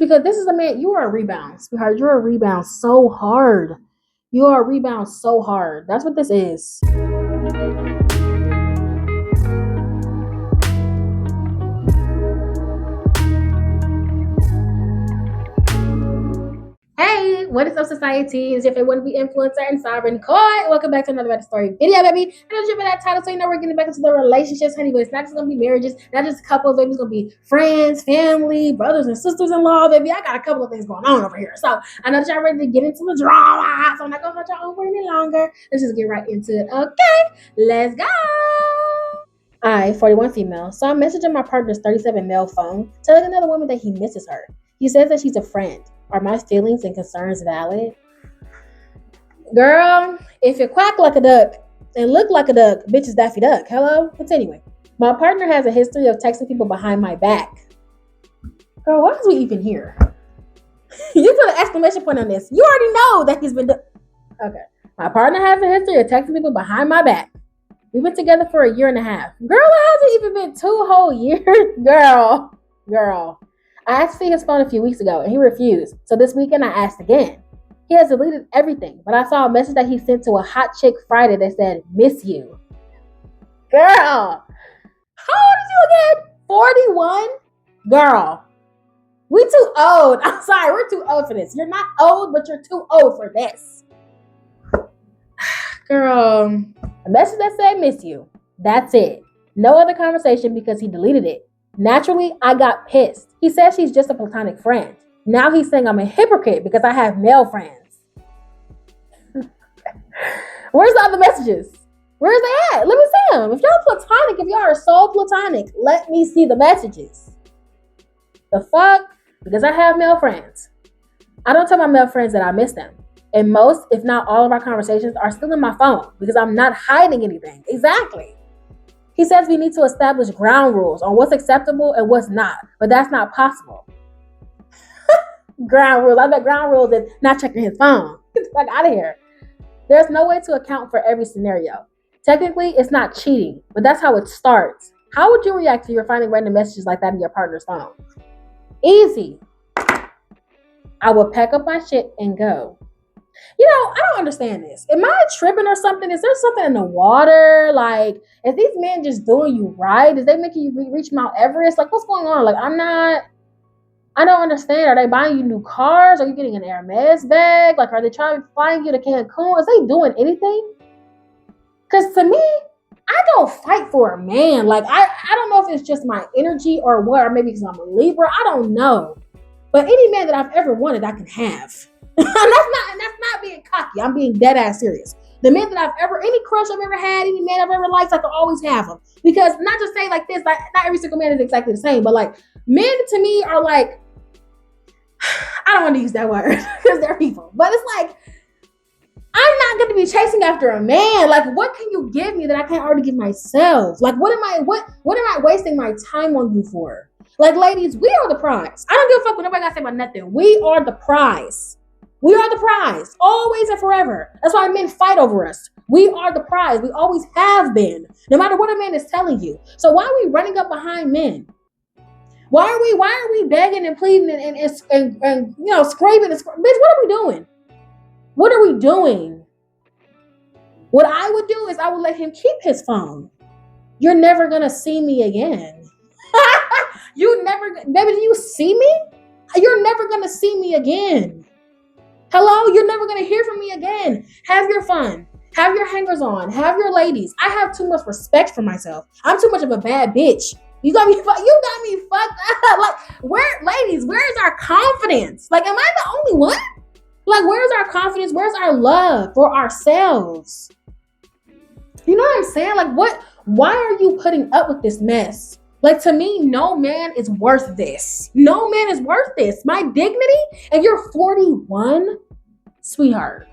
because this is a man. You are a rebound, sweetheart. You're a rebound so hard. You are a rebound so hard. That's what this is. Hey, what is up, society? It's your favorite wannabe influencer and sovereign coin. Welcome back to another Better Story video, baby. And I'm dripping that title, so you know we're getting back into the relationships, honey. But it's not just gonna be marriages, not just couples, baby. It's gonna be friends, family, brothers and sisters-in-law, baby. I got a couple of things going on over here, so I know that y'all ready to get into the drama. So I'm not gonna hold y'all over any longer. Let's just get right into it. Okay, let's go. I, 41 female, saw a message on my partner's 37 male phone telling another woman that he misses her. He says that she's a friend. Are my feelings and concerns valid? Girl, if you quack like a duck and look like a duck, bitch is Daffy Duck. Hello? Continuing. My partner has a history of texting people behind my back. Girl, why is we even here? You put an exclamation point on this. You already know that he's been Okay. My partner has a history of texting people behind my back. We've been together for a year and a half. Girl, it hasn't even been 2 whole years. Girl. I asked to see his phone a few weeks ago, and he refused. So this weekend, I asked again. He has deleted everything, but I saw a message that he sent to a hot chick Friday that said, "Miss you." Girl, how old is you again? 41? Girl, we too old. I'm sorry, we're too old for this. You're not old, but you're too old for this. Girl, a message that said, "Miss you." That's it. No other conversation because he deleted it. Naturally, I got pissed. He says she's just a platonic friend. Now he's saying I'm a hypocrite because I have male friends. Where's the other messages? Where's they at? Let me see them. If y'all platonic, if y'all are so platonic, let me see the messages. The fuck? Because I have male friends. I don't tell my male friends that I miss them. And most, if not all of our conversations are still in my phone because I'm not hiding anything. Exactly. He says we need to establish ground rules on what's acceptable and what's not, but that's not possible. Ground rules. I bet ground rules is not checking his phone. Get the fuck out of here. There's no way to account for every scenario. Technically, it's not cheating, but that's how it starts. How would you react if you're finding random messages like that in your partner's phone? Easy. I would pack up my shit and go. You know, I don't understand this. Am I tripping or something? Is there something in the water? Like, is these men just doing you right? Is they making you reach Mount Everest? Like, what's going on? Like, I don't understand. Are they buying you new cars? Are you getting an Hermes bag? Like, are they trying to flying you to Cancun? Is they doing anything? Because to me, I don't fight for a man. Like, I don't know if it's just my energy or what, or maybe because I'm a Libra. I don't know. But any man that I've ever wanted, I can have. And that's not being cocky. I'm being dead ass serious. The men that I've ever, any crush I've ever had, any man I've ever liked, I can always have them. Because not just say like this, like not every single man is exactly the same, but like men to me are like, I don't want to use that word because they're people, but it's like, I'm not going to be chasing after a man. Like, what can you give me that I can't already give myself? Like, what am I wasting my time on you for? Like, ladies, we are the prize. I don't give a fuck what nobody got to say about nothing. We are the prize. We are the prize, always and forever. That's why men fight over us. We are the prize. We always have been, no matter what a man is telling you. So why are we running up behind men? Why are we begging and pleading and you know, scraping? Bitch, what are we doing? What are we doing? What I would do is I would let him keep his phone. You're never gonna see me again. Baby, do you see me? You're never gonna see me again. Hello, you're never gonna hear from me again. Have your fun. Have your hangers on. Have your ladies. I have too much respect for myself. I'm too much of a bad bitch. You got me fucked up. Like, ladies, where is our confidence? Like, am I the only one? Like, where's our confidence? Where's our love for ourselves? You know what I'm saying? Like, why are you putting up with this mess? Like, to me, no man is worth this. No man is worth this. My dignity? And you're 41? Sweetheart.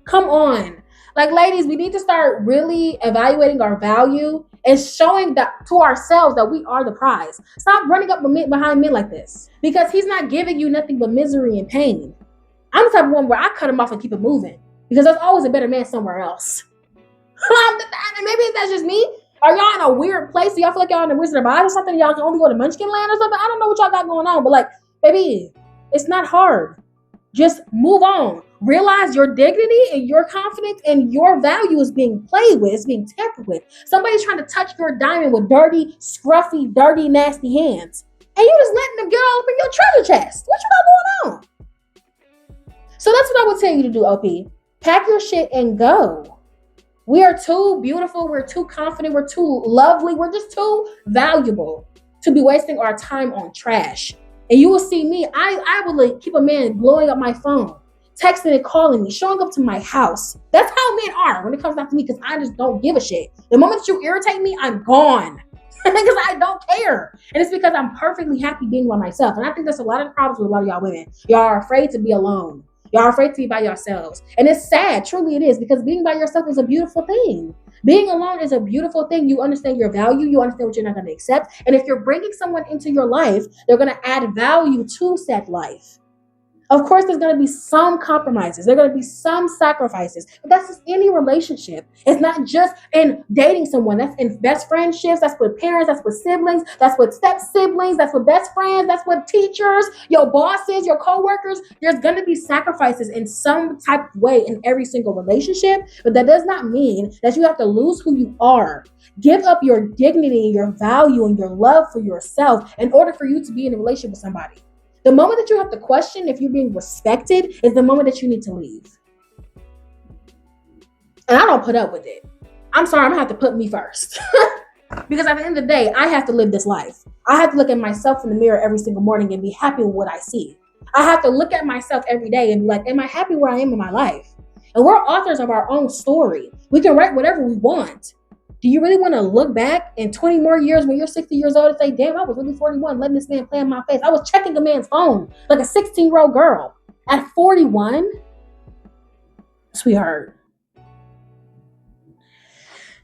Come on. Like, ladies, we need to start really evaluating our value and showing that to ourselves that we are the prize. Stop running up behind men like this because he's not giving you nothing but misery and pain. I'm the type of one where I cut him off and keep it moving because there's always a better man somewhere else. Maybe that's just me. Are y'all in a weird place? Do y'all feel like y'all in the Wizard of Oz or something? Y'all can only go to Munchkin Land or something? I don't know what y'all got going on, but like, baby, it's not hard. Just move on. Realize your dignity and your confidence and your value is being played with, it's being tampered with. Somebody's trying to touch your diamond with dirty, scruffy, dirty, nasty hands. And you just letting them get all up in your treasure chest. What you got going on? So that's what I would tell you to do, OP. Pack your shit and go. We are too beautiful. We're too confident. We're too lovely. We're just too valuable to be wasting our time on trash. And you will see me. I will like, keep a man blowing up my phone, texting and calling me, showing up to my house. That's how men are when it comes down to me, because I just don't give a shit. The moment that you irritate me, I'm gone. Because I don't care. And it's because I'm perfectly happy being by myself. And I think that's a lot of the problems with a lot of y'all women. Y'all are afraid to be alone. Y'all are afraid to be by yourselves. And it's sad, truly it is, because being by yourself is a beautiful thing. Being alone is a beautiful thing. You understand your value. You understand what you're not going to accept. And if you're bringing someone into your life, they're going to add value to said life. Of course, there's going to be some compromises. There are going to be some sacrifices. But that's just any relationship. It's not just in dating someone. That's in best friendships. That's with parents. That's with siblings. That's with step siblings. That's with best friends. That's with teachers, your bosses, your coworkers. There's going to be sacrifices in some type of way in every single relationship. But that does not mean that you have to lose who you are. Give up your dignity, your value, and your love for yourself in order for you to be in a relationship with somebody. The moment that you have to question if you're being respected is the moment that you need to leave. And I don't put up with it. I'm sorry, I'm gonna have to put me first. Because at the end of the day, I have to live this life. I have to look at myself in the mirror every single morning and be happy with what I see. I have to look at myself every day and be like, am I happy where I am in my life? And we're authors of our own story. We can write whatever we want. Do you really want to look back in 20 more years when you're 60 years old and say, damn, I was really 41 letting this man play in my face. I was checking a man's phone like a 16-year-old girl at 41? Sweetheart.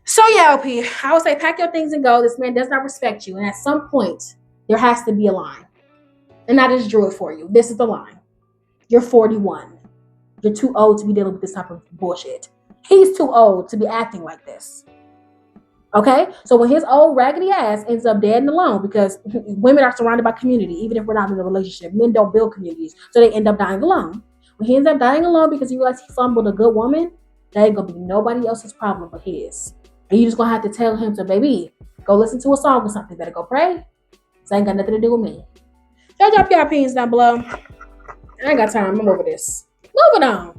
So yeah, OP, I would say pack your things and go. This man does not respect you. And at some point, there has to be a line. And I just drew it for you. This is the line. You're 41. You're too old to be dealing with this type of bullshit. He's too old to be acting like this. Okay, so when his old raggedy ass ends up dead and alone, because women are surrounded by community, even if we're not in a relationship, men don't build communities, so they end up dying alone. When he ends up dying alone because he realized he fumbled a good woman, that ain't gonna be nobody else's problem but his. And you just gonna have to tell him to, baby, go listen to a song or something. Better go pray. This ain't got nothing to do with me. So drop your opinions down below. I ain't got time. I'm over this. Moving on.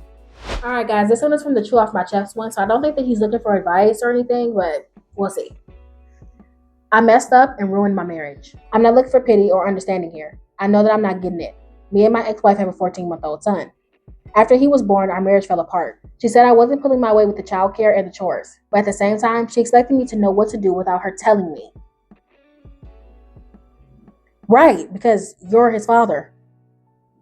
All right, guys, this one is from the Chew Off My Chest one, so I don't think that he's looking for advice or anything, but we'll see. I messed up and ruined my marriage. I'm not looking for pity or understanding here. I know that I'm not getting it. Me and my ex-wife have a 14-month-old son. After he was born, our marriage fell apart. She said I wasn't pulling my weight with the childcare and the chores, but at the same time, she expected me to know what to do without her telling me. Right, because you're his father.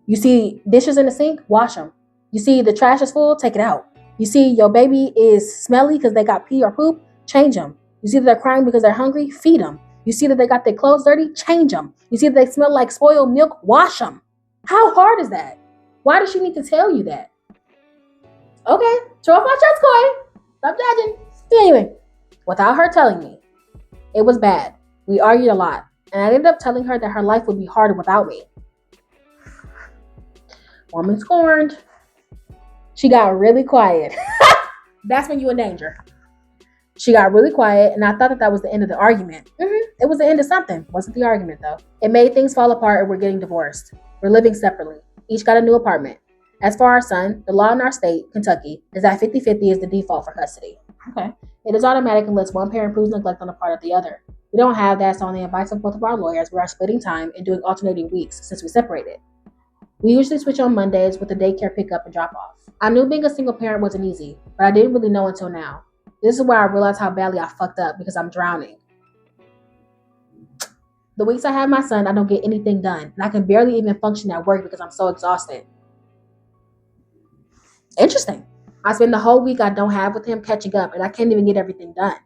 You see dishes in the sink? Wash them. You see the trash is full? Take it out. You see your baby is smelly because they got pee or poop? Change them. You see that they're crying because they're hungry? Feed them. You see that they got their clothes dirty? Change them. You see that they smell like spoiled milk? Wash them. How hard is that? Why does she need to tell you that? Okay, throw off my chest, Koi. Stop judging. Anyway, without her telling me, it was bad. We argued a lot, and I ended up telling her that her life would be harder without me. Woman scorned. She got really quiet. That's when you're in danger. She got really quiet, and I thought that was the end of the argument. It was the end of something. Wasn't the argument, though. It made things fall apart, and we're getting divorced. We're living separately. Each got a new apartment. As for our son, the law in our state, Kentucky, is that 50-50 is the default for custody. Okay. It is automatic unless one parent proves neglect on the part of the other. We don't have that, so on the advice of both of our lawyers, we are splitting time and doing alternating weeks since we separated. We usually switch on Mondays with the daycare pickup and drop off. I knew being a single parent wasn't easy, but I didn't really know until now. This is where I realized how badly I fucked up because I'm drowning. The weeks I have my son, I don't get anything done, and I can barely even function at work because I'm so exhausted. Interesting. I spend the whole week I don't have with him catching up, and I can't even get everything done.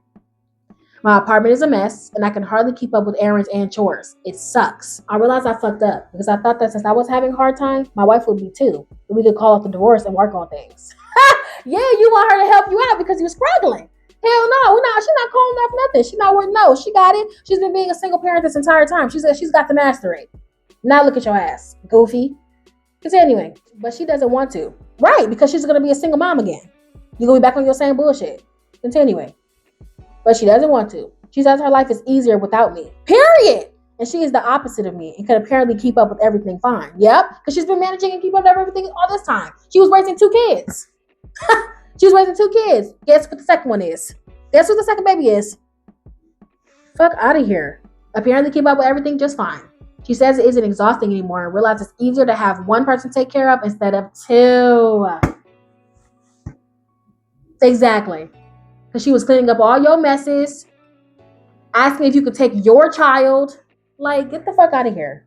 My apartment is a mess, and I can hardly keep up with errands and chores. It sucks. I realized I fucked up because I thought that since I was having a hard time, my wife would be too. And we could call off the divorce and work on things. Yeah, you want her to help you out because you're struggling. Hell no, she's not calling off nothing. She's not worth no. She got it. She's been being a single parent this entire time. She said she's got the mastery. Now look at your ass, goofy. Continuing, but she doesn't want to. Right, because she's gonna be a single mom again. You're gonna be back on your same bullshit. Continuing, but she doesn't want to. She says her life is easier without me. Period. And she is the opposite of me and can apparently keep up with everything fine. Yep, because she's been managing and keeping up with everything all this time. She was raising 2 kids. She was raising 2 kids. Guess what the second one is? Guess what the second baby is? Fuck out of here. Apparently keep up with everything just fine. She says it isn't exhausting anymore and realizes it's easier to have one person take care of instead of 2. Exactly. Because she was cleaning up all your messes, asking if you could take your child. Like, get the fuck out of here.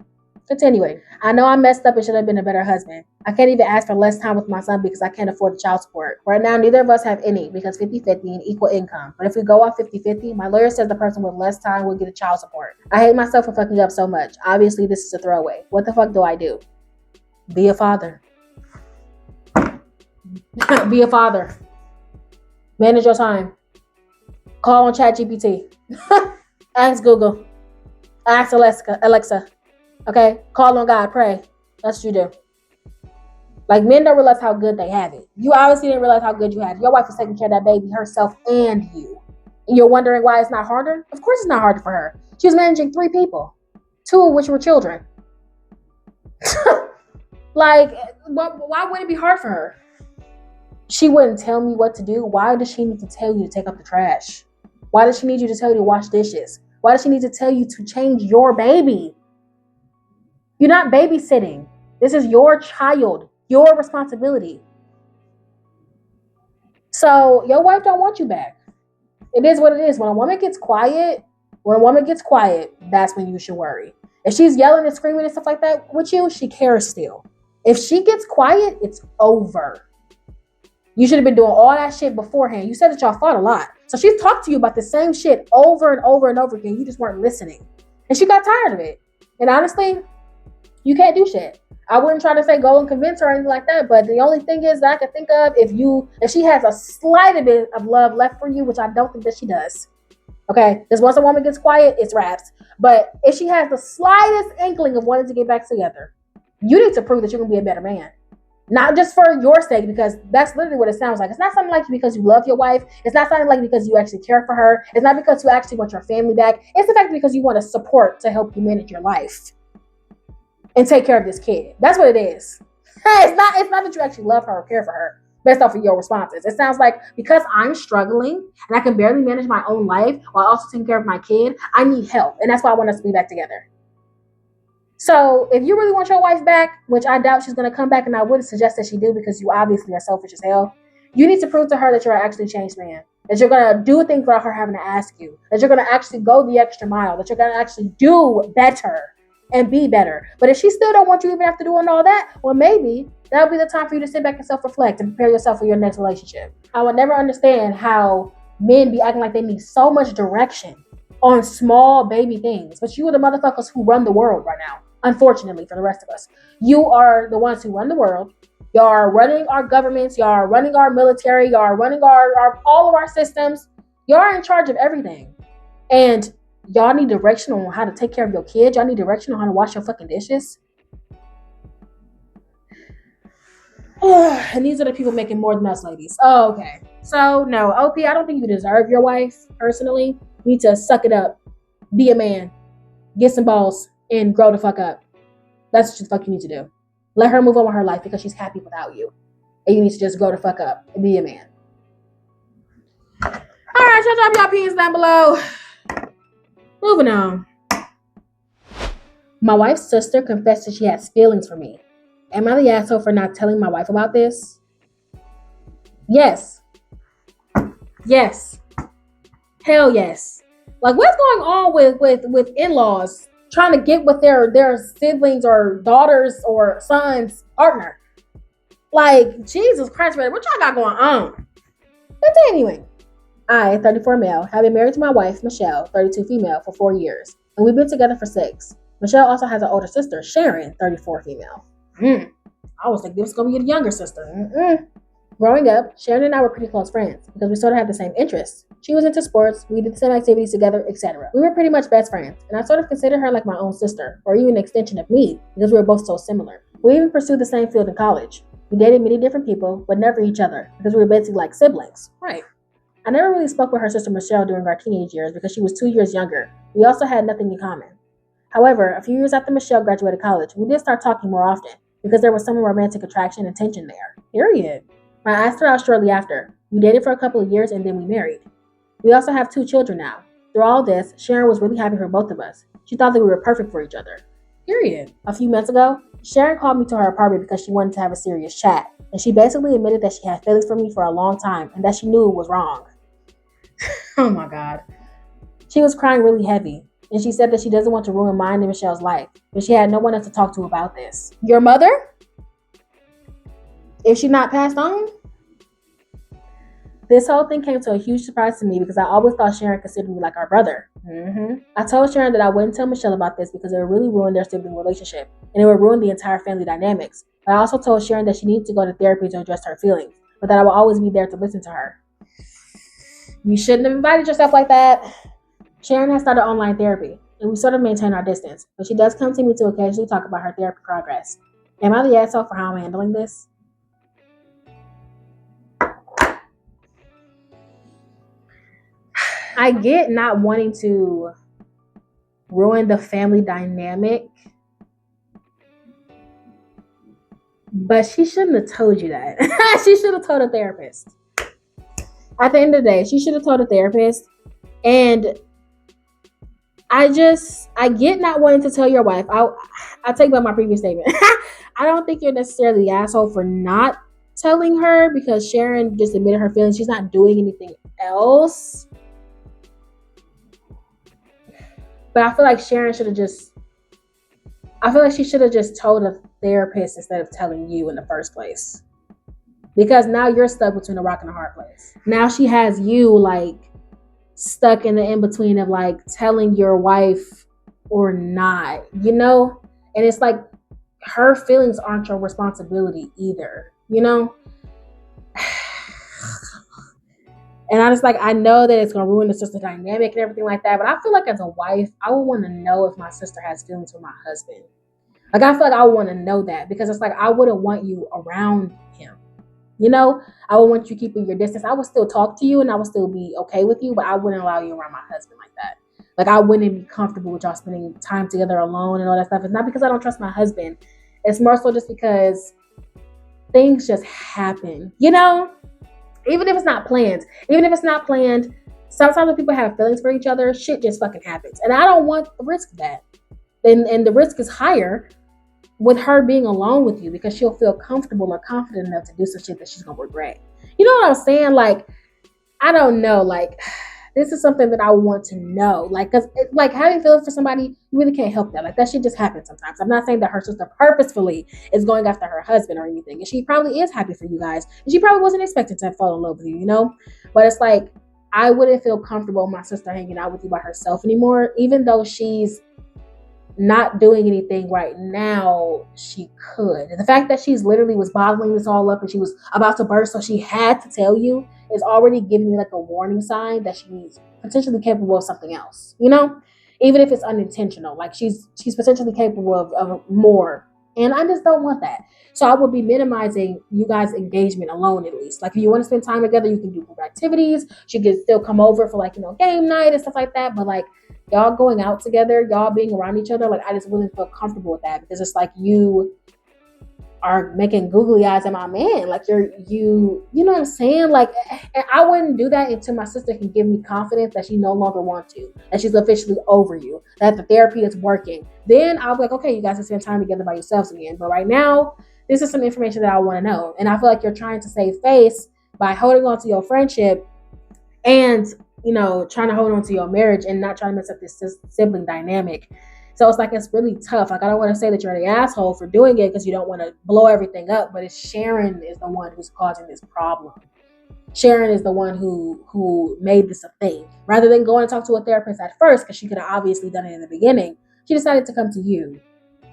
Continuing. I know I messed up and should have been a better husband. I can't even ask for less time with my son because I can't afford the child support. Right now, neither of us have any because 50-50 and equal income. But if we go off 50-50, my lawyer says the person with less time will get a child support. I hate myself for fucking up so much. Obviously, this is a throwaway. What the fuck do I do? Be a father. Be a father. Manage your time. Call on ChatGPT. Ask Google. Ask Alexa. Okay? Call on God. Pray. That's what you do. Like, men don't realize how good they have it. You obviously didn't realize how good you had it. Your wife is taking care of that baby, herself, and you. And you're wondering why it's not harder? Of course it's not harder for her. She was managing 3 people. 2 of which were children. Like, why would it be hard for her? She wouldn't tell me what to do. Why does she need to tell you to take up the trash? Why does she need you to tell you to wash dishes? Why does she need to tell you to change your baby? You're not babysitting. This is your child, your responsibility. So your wife don't want you back. It is what it is. When a woman gets quiet, that's when you should worry. If she's yelling and screaming and stuff like that with you, she cares still. If she gets quiet, it's over. You should have been doing all that shit beforehand. You said that y'all fought a lot. So she's talked to you about the same shit over and over and over again. You just weren't listening. And she got tired of it. And honestly, you can't do shit. I wouldn't try to say go and convince her or anything like that. But the only thing is that I can think of, if she has a slight bit of love left for you, which I don't think that she does. Okay? Because once a woman gets quiet, it's raps. But if she has the slightest inkling of wanting to get back together, you need to prove that you're going to be a better man. Not just for your sake, because that's literally what it sounds like. It's not something like because you love your wife. It's not something like because you actually care for her. It's not because you actually want your family back. It's the fact because you want to support to help you manage your life and take care of this kid. That's what it is. It's not that you actually love her or care for her based off of your responses. It sounds like because I'm struggling and I can barely manage my own life while also taking care of my kid, I need help. And that's why I want us to be back together. So if you really want your wife back, which I doubt she's going to come back, and I wouldn't suggest that she do because you obviously are selfish as hell, you need to prove to her that you're actually a changed man, that you're going to do things without her having to ask you, that you're going to actually go the extra mile, that you're going to actually do better and be better. But if she still don't want you even after doing all that, well, maybe that'll be the time for you to sit back and self-reflect and prepare yourself for your next relationship. I would never understand how men be acting like they need so much direction on small baby things, but you are the motherfuckers who run the world right now. Unfortunately for the rest of us, you are the ones who run the world. Y'all are running our governments. Y'all are running our military. Y'all are running our all of our systems. Y'all are in charge of everything. And y'all need direction on how to take care of your kids. Y'all need direction on how to wash your fucking dishes. And these are the people making more than us, ladies. Oh, okay. So, no, OP, I don't think you deserve your wife, personally. You need to suck it up. Be a man. Get some balls. And grow the fuck up. That's what the fuck you need to do. Let her move on with her life because she's happy without you. And you need to just grow the fuck up and be a man. Alright, y'all drop your opinions down below. Moving on. My wife's sister confessed that she has feelings for me. Am I the asshole for not telling my wife about this? Yes. Yes. Hell yes. Like, what's going on with in-laws trying to get with their siblings or daughters or sons' partner? Like, Jesus Christ, what y'all got going on? But anyway, I, 34 male, have been married to my wife, Michelle, 32 female, for 4 years. And we've been together for 6. Michelle also has an older sister, Sharon, 34 female. I was thinking this was going to be a younger sister. Growing up, Sharon and I were pretty close friends because we sort of had the same interests. She was into sports, we did the same activities together, etc. We were pretty much best friends, and I sort of consider her like my own sister, or even an extension of me, because we were both so similar. We even pursued the same field in college. We dated many different people, but never each other, because we were basically like siblings. Right. I never really spoke with her sister Michelle during our teenage years because she was 2 years younger. We also had nothing in common. However, a few years after Michelle graduated college, we did start talking more often because there was some romantic attraction and tension there. Period. I asked her out shortly after. We dated for a couple of years and then we married. We also have 2 children now. Through all this, Sharon was really happy for both of us. She thought that we were perfect for each other. Period. A few months ago, Sharon called me to her apartment because she wanted to have a serious chat, and she basically admitted that she had feelings for me for a long time and that she knew it was wrong. Oh my God. She was crying really heavy, and she said that she doesn't want to ruin mine and Michelle's life, but she had no one else to talk to about this. Your mother? Is she not passed on? This whole thing came to a huge surprise to me because I always thought Sharon considered me like our brother. I told Sharon that I wouldn't tell Michelle about this because it would really ruin their sibling relationship and it would ruin the entire family dynamics. But I also told Sharon that she needed to go to therapy to address her feelings, but that I will always be there to listen to her. You shouldn't have invited yourself like that. Sharon has started online therapy, and we sort of maintain our distance, but she does come to me to occasionally talk about her therapy progress. Am I the asshole for how I'm handling this? I get not wanting to ruin the family dynamic, but she shouldn't have told you that. She should have told a therapist. At the end of the day, she should have told a therapist. And I get not wanting to tell your wife. I'll take back my previous statement. I don't think you're necessarily the asshole for not telling her because Sharon just admitted her feelings. She's not doing anything else. But I feel like Sharon should have just, I feel like she should have just told a therapist instead of telling you in the first place. Because now you're stuck between a rock and a hard place. Now she has you like stuck in the in-between of like telling your wife or not, you know? And it's like her feelings aren't your responsibility either, you know? And I just like, I know that it's going to ruin the sister dynamic and everything like that. But I feel like as a wife, I would want to know if my sister has feelings for my husband. Like, I feel like I want to know that because it's like, I wouldn't want you around him. You know, I would want you keeping your distance. I would still talk to you and I would still be okay with you, but I wouldn't allow you around my husband like that. Like, I wouldn't be comfortable with y'all spending time together alone and all that stuff. It's not because I don't trust my husband. It's more so just because things just happen, you know? Even if it's not planned, sometimes when people have feelings for each other, shit just fucking happens. And I don't want the risk of that. And the risk is higher with her being alone with you because she'll feel comfortable or confident enough to do some shit that she's gonna regret. You know what I'm saying? Like, I don't know. Like, this is something that I want to know. Like, because like having feelings for somebody, you really can't help that. Like, that shit just happens sometimes. I'm not saying that her sister purposefully is going after her husband or anything. And she probably is happy for you guys. And she probably wasn't expecting to fall in love with you, you know? But it's like, I wouldn't feel comfortable with my sister hanging out with you by herself anymore, even though she's not doing anything right now. She could. And the fact that she's literally was bottling this all up and she was about to burst, so she had to tell you, is already giving me like a warning sign that she's potentially capable of something else, you know, even if it's unintentional. Like, she's potentially capable of more, and I just don't want that. So I would be minimizing you guys' engagement alone, at least. Like, if you want to spend time together, you can do group activities. She could still come over for like, you know, game night and stuff like that. But like, y'all going out together, y'all being around each other, like, I just wouldn't feel comfortable with that because it's like you are making googly eyes at my man. Like, you know what I'm saying? Like, I wouldn't do that until my sister can give me confidence that she no longer wants to, that she's officially over you, that the therapy is working. Then I'll be like, okay, you guys can spend time together by yourselves again. But right now, this is some information that I want to know. And I feel like you're trying to save face by holding on to your friendship and, you know, trying to hold on to your marriage and not trying to mess up this sibling dynamic. So it's like, it's really tough. Like, I don't want to say that you're the asshole for doing it because you don't want to blow everything up, but it's Sharon is the one who's causing this problem. Sharon is the one who made this a thing. Rather than going to talk to a therapist at first, because she could have obviously done it in the beginning, she decided to come to you.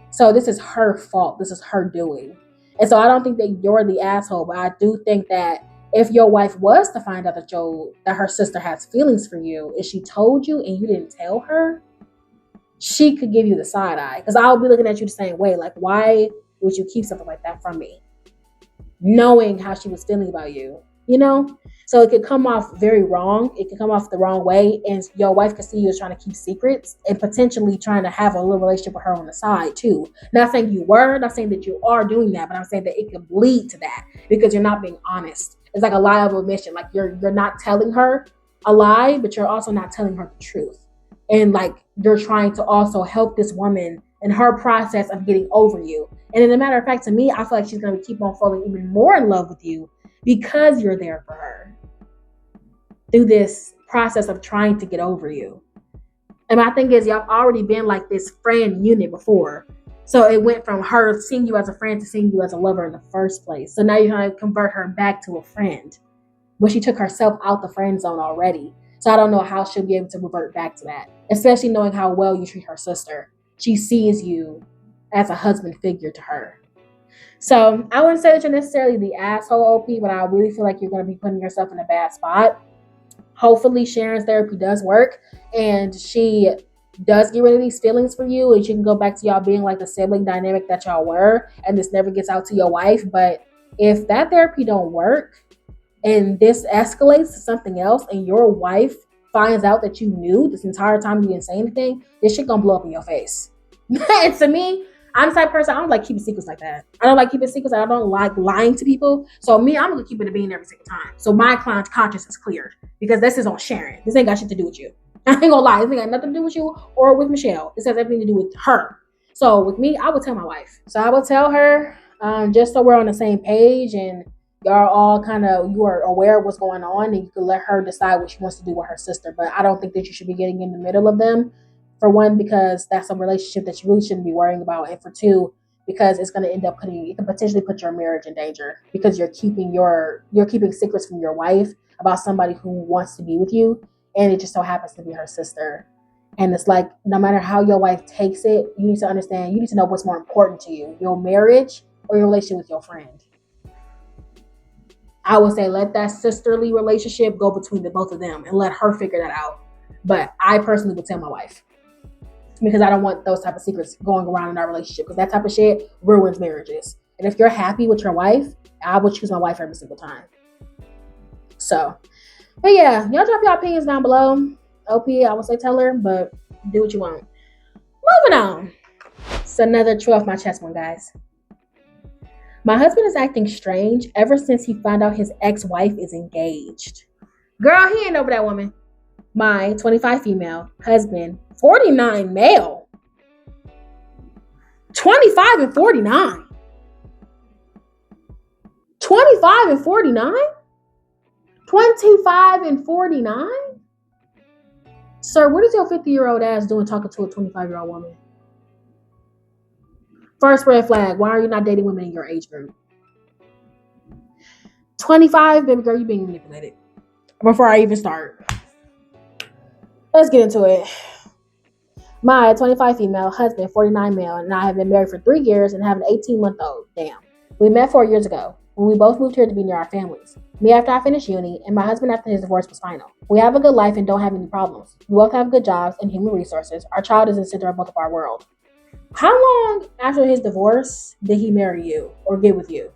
So this is her fault. This is her doing. And so I don't think that you're the asshole, but I do think that if your wife was to find out that her sister has feelings for you, and she told you and you didn't tell her, she could give you the side eye. Because I'll be looking at you the same way. Like, why would you keep something like that from me? Knowing how she was feeling about you, you know? So it could come off very wrong. It could come off the wrong way. And your wife could see you as trying to keep secrets and potentially trying to have a little relationship with her on the side too. Not saying you were, not saying that you are doing that, but I'm saying that it could lead to that because you're not being honest. It's like a lie of omission. Like you're not telling her a lie, but you're also not telling her the truth. And like you're trying to also help this woman in her process of getting over you. And as a matter of fact, to me, I feel like she's going to keep on falling even more in love with you because you're there for her through this process of trying to get over you. And my thing is, y'all already been like this friend unit before. So it went from her seeing you as a friend to seeing you as a lover in the first place. So now you're trying to convert her back to a friend. But she took herself out the friend zone already. So I don't know how she'll be able to revert back to that, especially knowing how well you treat her sister. She sees you as a husband figure to her. So I wouldn't say that you're necessarily the asshole, OP, but I really feel like you're going to be putting yourself in a bad spot. Hopefully Sharon's therapy does work and she does get rid of these feelings for you and you can go back to y'all being like the sibling dynamic that y'all were and this never gets out to your wife. But if that therapy don't work and this escalates to something else and your wife finds out that you knew this entire time you didn't say anything, this shit gonna blow up in your face. And to me, I'm the type of person, I don't like keeping secrets like that. I don't like keeping secrets. I don't like lying to people. So me, I'm gonna keep it a bean every single time. So my client's conscience is cleared because this is on Sharon. This ain't got shit to do with you. I ain't gonna lie. This ain't got nothing to do with you or with Michelle. This has everything to do with her. So with me, I would tell my wife. So I would tell her, just so we're on the same page and y'all all you are aware of what's going on and you can let her decide what she wants to do with her sister. But I don't think that you should be getting in the middle of them. For one, because that's a relationship that you really shouldn't be worrying about. And for two, because it's going to end up it can potentially put your marriage in danger because you're keeping secrets from your wife about somebody who wants to be with you. And it just so happens to be her sister. And it's like, no matter how your wife takes it, you need to understand, you need to know what's more important to you, your marriage or your relationship with your friend. I would say let that sisterly relationship go between the both of them and let her figure that out. But I personally would tell my wife because I don't want those type of secrets going around in our relationship because that type of shit ruins marriages. And if you're happy with your wife, I would choose my wife every single time. So, but yeah, y'all drop your opinions down below. OP, I would say tell her, but do what you want. Moving on. It's another true off my chest one, guys. My husband is acting strange ever since he found out his ex-wife is engaged. Girl, he ain't over that woman. My 25 female husband, 49 male. 25 and 49. 25 and 49? 25 and 49? Sir, what is your 50-year-old ass doing talking to a 25-year-old woman? First red flag, why are you not dating women in your age group? 25, baby girl, you being manipulated. Before I even start. Let's get into it. My 25 female husband, 49 male, and I have been married for 3 years and have an 18-month-old. Damn. We met 4 years ago when we both moved here to be near our families. Me after I finished uni, and my husband after his divorce was final. We have a good life and don't have any problems. We both have good jobs and human resources. Our child is the center of both of our world. How long after his divorce did he marry you or get with you?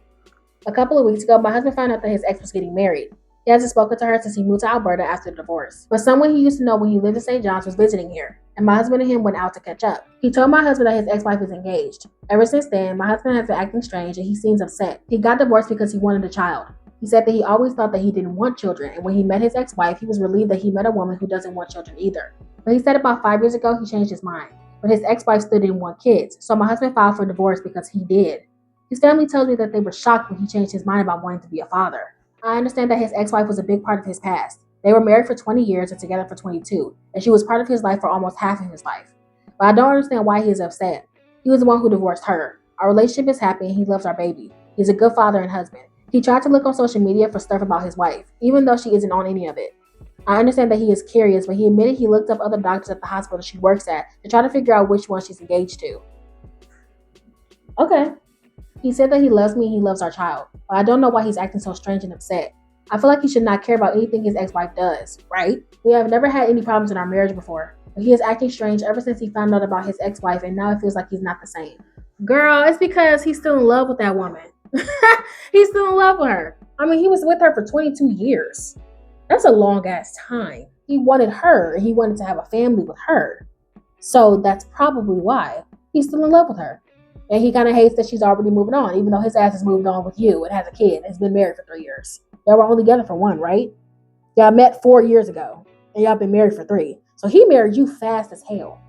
A couple of weeks ago, my husband found out that his ex was getting married. He hasn't spoken to her since he moved to Alberta after the divorce. But someone he used to know when he lived in St. John's was visiting here, and my husband and him went out to catch up. He told my husband that his ex-wife is engaged. Ever since then, my husband has been acting strange and he seems upset. He got divorced because he wanted a child. He said that he always thought that he didn't want children, and when he met his ex-wife, he was relieved that he met a woman who doesn't want children either. But he said about 5 years ago, he changed his mind. But his ex-wife still didn't want kids, so my husband filed for divorce because he did. His family tells me that they were shocked when he changed his mind about wanting to be a father. I understand that his ex-wife was a big part of his past. They were married for 20 years and together for 22, and she was part of his life for almost half of his life. But I don't understand why he is upset. He was the one who divorced her. Our relationship is happy and he loves our baby. He's a good father and husband. He tried to look on social media for stuff about his wife, even though she isn't on any of it. I understand that he is curious, but he admitted he looked up other doctors at the hospital she works at to try to figure out which one she's engaged to. Okay. He said that he loves me and he loves our child. But I don't know why he's acting so strange and upset. I feel like he should not care about anything his ex-wife does, right? We have never had any problems in our marriage before. But he is acting strange ever since he found out about his ex-wife, and now it feels like he's not the same. Girl, it's because he's still in love with that woman. He's still in love with her. I mean, he was with her for 22 years. That's a long ass time. He wanted her. He wanted to have a family with her. So that's probably why he's still in love with her. And he kind of hates that she's already moving on, even though his ass has moved on with you and has a kid and has been married for 3 years. Y'all were only together for 1, right? Y'all met 4 years ago and y'all been married for 3. So he married you fast as hell.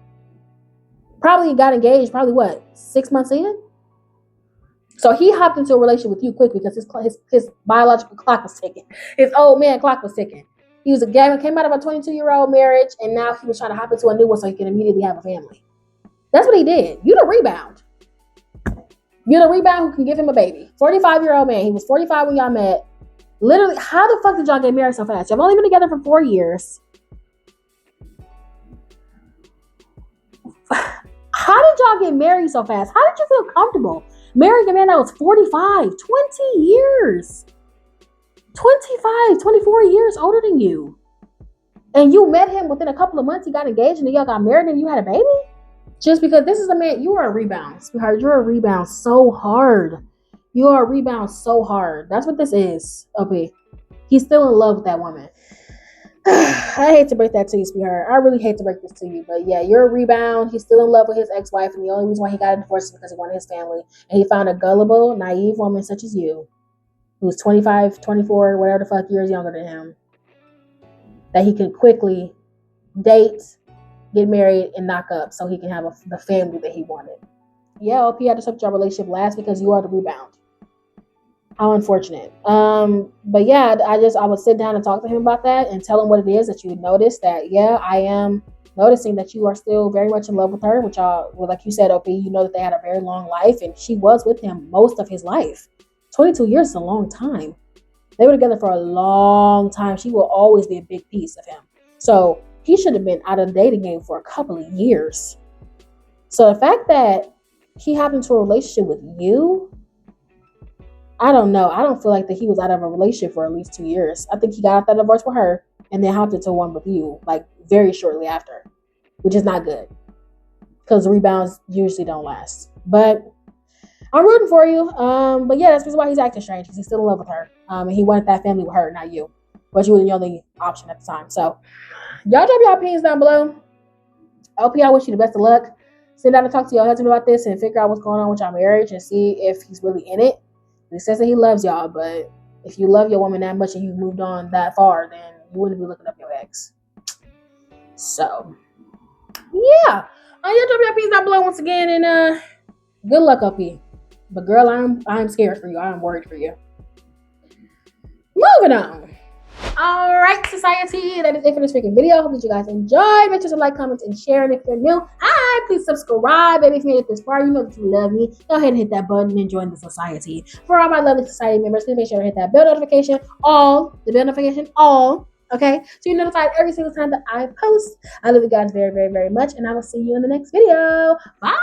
Probably got engaged, probably what, 6 months in? So he hopped into a relationship with you quick because his biological clock was ticking. His old man clock was ticking. He was came out of a 22-year-old marriage, and now he was trying to hop into a new one so he can immediately have a family. That's what he did. You the rebound. You're the rebound who can give him a baby. 45-year-old man. He was 45 when y'all met. Literally, how the fuck did y'all get married so fast? Y'all only been together for 4 years. How did y'all get married so fast? How did you feel comfortable marrying a man that was 45, 20 years? 25, 24 years older than you. And you met him within a couple of months, he got engaged, and then y'all got married and you had a baby? Just because this is a man, you are a rebound, sweetheart. You're a rebound so hard. You are a rebound so hard. That's what this is, OP. He's still in love with that woman. I hate to break that to you, sweetheart. I really hate to break this to you. But yeah, you're a rebound. He's still in love with his ex-wife, and the only reason why he got a divorce is because he wanted his family. And he found a gullible, naive woman such as you, who's 25, 24, whatever the fuck years younger than him, that he can quickly date, get married, and knock up so he can have the family that he wanted. Yeah, OP, I just hope your relationship lasts because you are the rebound. How unfortunate. But yeah, I would sit down and talk to him about that and tell him what it is that you noticed, that yeah, I am noticing that you are still very much in love with her, which like you said, OP, you know that they had a very long life and she was with him most of his life. 22 years is a long time. They were together for a long time. She will always be a big piece of him. So he should have been out of the dating game for a couple of years. So the fact that he hopped into a relationship with you, I don't know. I don't feel like that he was out of a relationship for at least 2 years. I think he got out that divorce with her and then hopped into one with you, like very shortly after, which is not good because rebounds usually don't last. But I'm rooting for you. But yeah, that's why he's acting strange, because he's still in love with her. And he wanted that family with her, not you. But you were the only option at the time. So y'all drop your opinions down below. LP, I wish you the best of luck. Sit down and talk to your husband about this and figure out what's going on with your marriage and see if he's really in it. He says that he loves y'all, but if you love your woman that much and you've moved on that far, then you wouldn't be looking up your ex. So yeah, y'all drop your opinions down below once again, and good luck, LP. But girl, I'm scared for you. I'm worried for you. Moving on. All right, society. That is it for this freaking video. Hope that you guys enjoyed. Make sure to like, comment, and share. And if you're new, hi, please subscribe. Baby, if you made it this far, you know that you love me. Go ahead and hit that button and join the society. For all my lovely society members, please make sure to hit that bell notification, the bell notification, okay? So you're notified every single time that I post. I love you guys very, very, very much, and I will see you in the next video. Bye.